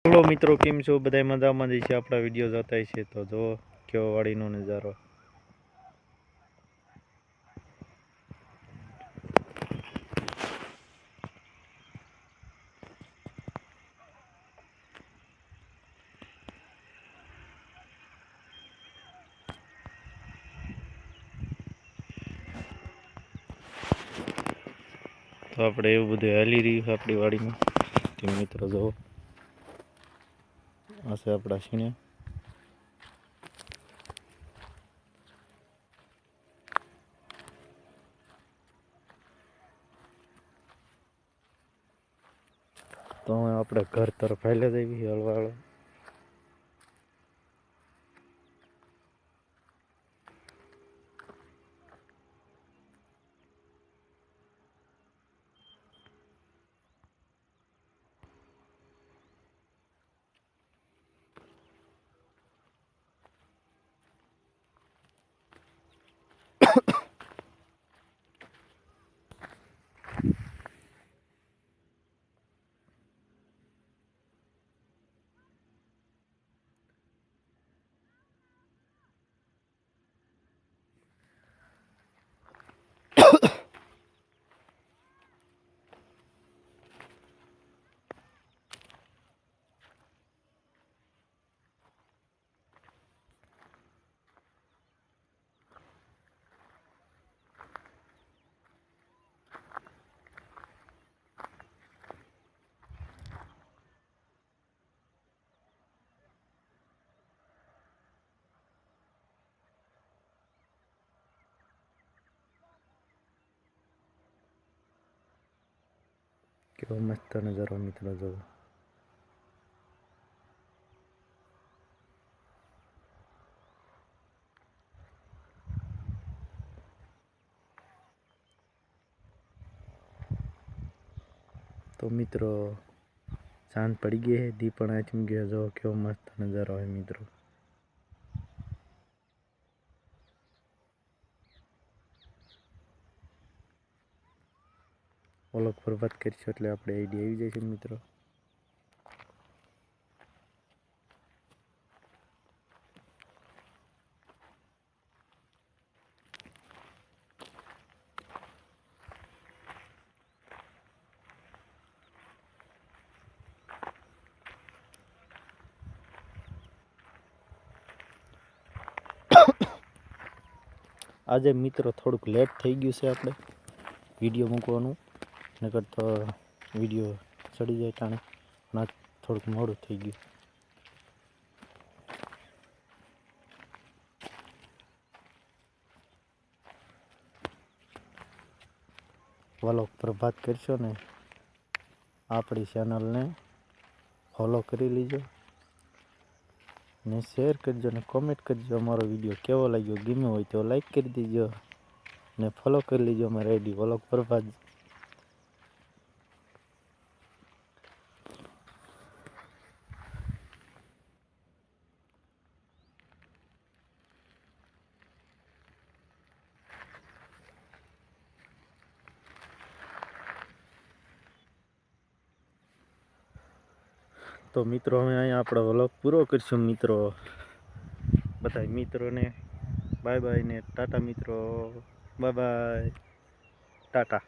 Hello મિત્રો, કેમ છો? બધા મજામાં જ છે. આપણા વિડીયો જોતા છે તો જો કેવો વાડીનો નજારો. તો આપણે એવું બધું હાલી રહ્યું છે આપણી વાડીમાં. તો મિત્રો જો આ છે આપણા સીણે. તો આપણે ઘર તરફ હાલ્યા જઈએ હળવા. કેવો મસ્ત નજારો મિત્રો જો. તો મિત્રો સાંજ પડી ગઈ છે, દી પણ આચમી ગયો. જો કેવો મસ્ત નજારો હોય મિત્રો. ઓલોક પર વાત કરીશું એટલે આપણે આઈડિયા આવી જાય છે મિત્રો. આજે મિત્રો થોડુંક લેટ થઈ ગયું છે આપણે વિડીયો મૂકવાનું. નકર તો વિડીયો ચડી જાય ટાણે. પણ આજ થોડુંક મોડું થઈ ગયું. વાલો પ્રભાત કરશો ને આપણી ચેનલને ફોલો કરી લીજો ને શેર કરજો ને કોમેન્ટ કરજો. અમારો વિડીયો કેવો લાગ્યો, ગમ્યો હોય તો લાઈક કરી દેજો ને ફોલો કરી લીજો અમારી આઈડી વલોગ પ્રભાત. તો મિત્રો હવે અહીંયા આપણો વ્લોગ પૂરો કરીશું મિત્રો. બધા મિત્રોને બાય બાય ને ટાટા મિત્રો. Bye bye, Tata.